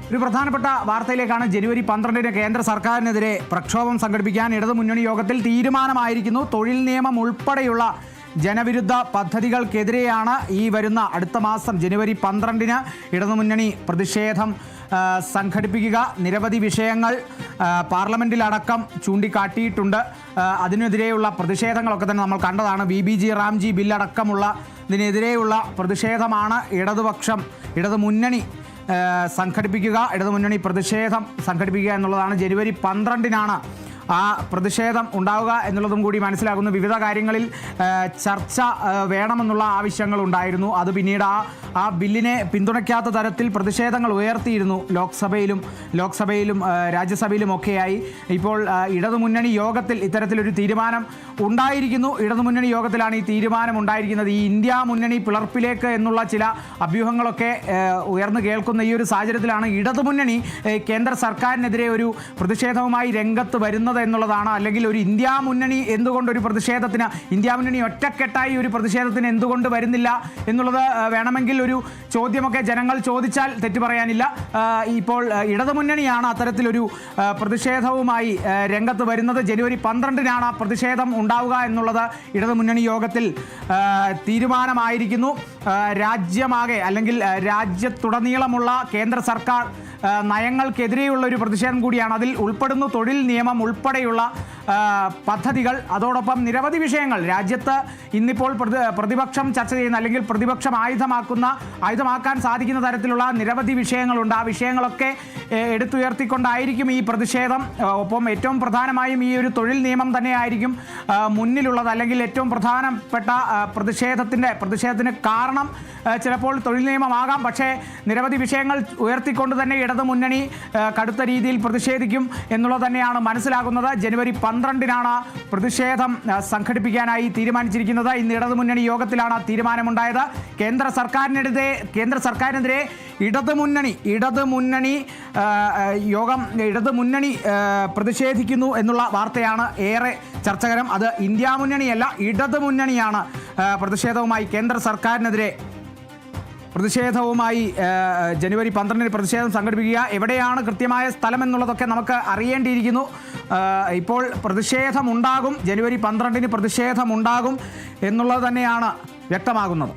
ഒരു പ്രധാനപ്പെട്ട വാർത്തയിലേക്കാണ്. ജനുവരി 12-ന് കേന്ദ്ര സർക്കാരിനെതിരെ പ്രക്ഷോഭം സംഘടിപ്പിക്കാൻ ഇടതുമുന്നണി യോഗത്തിൽ തീരുമാനമായിരിക്കുന്നു. തൊഴിൽ നിയമം ഉൾപ്പെടെയുള്ള ജനവിരുദ്ധ പദ്ധതികൾക്കെതിരെയാണ് ഈ വരുന്ന അടുത്ത മാസം ജനുവരി 12-ന് ഇടതുമുന്നണി പ്രതിഷേധം സംഘടിപ്പിക്കുക. നിരവധി വിഷയങ്ങൾ പാർലമെൻറ്റിലടക്കം ചൂണ്ടിക്കാട്ടിയിട്ടുണ്ട്. അതിനെതിരെയുള്ള പ്രതിഷേധങ്ങളൊക്കെ തന്നെ നമ്മൾ കണ്ടതാണ്. VBG റാംജി ബില്ലടക്കമുള്ള ഇതിനെതിരെയുള്ള പ്രതിഷേധമാണ് ഇടതുമുന്നണി സംഘടിപ്പിക്കുക. ഇടതുമുന്നണി പ്രതിഷേധം സംഘടിപ്പിക്കുക എന്നുള്ളതാണ്. ജനുവരി 12-നാണ് ആ പ്രതിഷേധം ഉണ്ടാവുക എന്നുള്ളതും കൂടി മനസ്സിലാക്കുന്നു. വിവിധ കാര്യങ്ങളിൽ ചർച്ച വേണമെന്നുള്ള ആവശ്യങ്ങളുണ്ടായിരുന്നു. അത് പിന്നീട് ആ ബില്ലിനെ പിന്തുണയ്ക്കാത്ത തരത്തിൽ പ്രതിഷേധങ്ങൾ ഉയർത്തിയിരുന്നു ലോക്സഭയിലും രാജ്യസഭയിലുമൊക്കെയായി. ഇപ്പോൾ ഇടതുമുന്നണി യോഗത്തിൽ ഇത്തരത്തിലൊരു തീരുമാനം ഉണ്ടായിരിക്കുന്നു. ഇടതുമുന്നണി യോഗത്തിലാണ് ഈ തീരുമാനം ഉണ്ടായിരിക്കുന്നത്. ഈ ഇന്ത്യ മുന്നണി പിളർപ്പിലേക്ക് എന്നുള്ള ചില അഭ്യൂഹങ്ങളൊക്കെ ഉയർന്നു കേൾക്കുന്ന ഈ ഒരു സാഹചര്യത്തിലാണ് ഇടതുമുന്നണി കേന്ദ്ര സർക്കാരിനെതിരെ ഒരു പ്രതിഷേധവുമായി രംഗത്ത് വരുന്നത് എന്നുള്ളതാണ്. അല്ലെങ്കിൽ ഒരു ഇന്ത്യ മുന്നണി എന്തുകൊണ്ട് ഒരു പ്രതിഷേധത്തിന്, ഇന്ത്യ മുന്നണി ഒറ്റക്കെട്ടായി ഒരു പ്രതിഷേധത്തിന് എന്തുകൊണ്ട് വരുന്നില്ല എന്നുള്ളത് വേണമെങ്കിൽ ഒരു ചോദ്യമൊക്കെ ജനങ്ങൾ ചോദിച്ചാൽ തെറ്റു പറയാനില്ല. ഇപ്പോൾ ഇടതുമുന്നണിയാണ് അത്തരത്തിലൊരു പ്രതിഷേധവുമായി രംഗത്ത് വരുന്നത്. ജനുവരി 12-നാണ് ആ പ്രതിഷേധം ഉണ്ടാവുക എന്നുള്ളത് ഇടതുമുന്നണി യോഗത്തിൽ തീരുമാനമായിരിക്കുന്നു. രാജ്യമാകെ അല്ലെങ്കിൽ രാജ്യത്തുടനീളമുള്ള കേന്ദ്ര സർക്കാർ നയങ്ങൾക്കെതിരെയുള്ള ഒരു പ്രതിഷേധം കൂടിയാണ്. അതിൽ ഉൾപ്പെടുന്നു തൊഴിൽ നിയമം ഉൾപ്പെടെയുള്ള പദ്ധതികൾ. അതോടൊപ്പം നിരവധി വിഷയങ്ങൾ രാജ്യത്ത് ഇന്നിപ്പോൾ പ്രതിപക്ഷം ചർച്ച ചെയ്യുന്ന അല്ലെങ്കിൽ പ്രതിപക്ഷം ആയുധമാക്കാൻ സാധിക്കുന്ന തരത്തിലുള്ള നിരവധി വിഷയങ്ങളുണ്ട്. ആ വിഷയങ്ങളൊക്കെ എടുത്തുയർത്തിക്കൊണ്ടായിരിക്കും ഈ പ്രതിഷേധം. ഒപ്പം ഏറ്റവും പ്രധാനമായും ഈ ഒരു തൊഴിൽ നിയമം തന്നെയായിരിക്കും മുന്നിലുള്ളത്. അല്ലെങ്കിൽ ഏറ്റവും പ്രധാനപ്പെട്ട പ്രതിഷേധത്തിന് കാരണം ചിലപ്പോൾ തൊഴിൽ നിയമമാകാം. പക്ഷേ നിരവധി വിഷയങ്ങൾ ഉയർത്തിക്കൊണ്ട് തന്നെ ഇടതുമുന്നണി കടുത്ത രീതിയിൽ പ്രതിഷേധിക്കും എന്നുള്ളത് തന്നെയാണ് മനസ്സിലാകുന്നത്. ജനുവരി 12-നാണ് പ്രതിഷേധം സംഘടിപ്പിക്കാനായി തീരുമാനിച്ചിരിക്കുന്നത്. ഇന്ന് ഇടതുമുന്നണി യോഗത്തിലാണ് തീരുമാനമുണ്ടായത്. കേന്ദ്ര സർക്കാരിനെതിരെ ഇടതുമുന്നണി പ്രതിഷേധിക്കുന്നു എന്നുള്ള വാർത്തയാണ് ഏറെ ചർച്ചകരം. അത് ഇന്ത്യ മുന്നണിയല്ല, ഇടതുമുന്നണിയാണ് പ്രതിഷേധവുമായി ജനുവരി 12-ന് പ്രതിഷേധം സംഘടിപ്പിക്കുക. എവിടെയാണ് കൃത്യമായ സ്ഥലം എന്നുള്ളതൊക്കെ നമുക്ക് അറിയേണ്ടിയിരിക്കുന്നു. ഇപ്പോൾ പ്രതിഷേധമുണ്ടാകും, ജനുവരി 12-ന് പ്രതിഷേധമുണ്ടാകും എന്നുള്ളത് തന്നെയാണ് വ്യക്തമാകുന്നത്.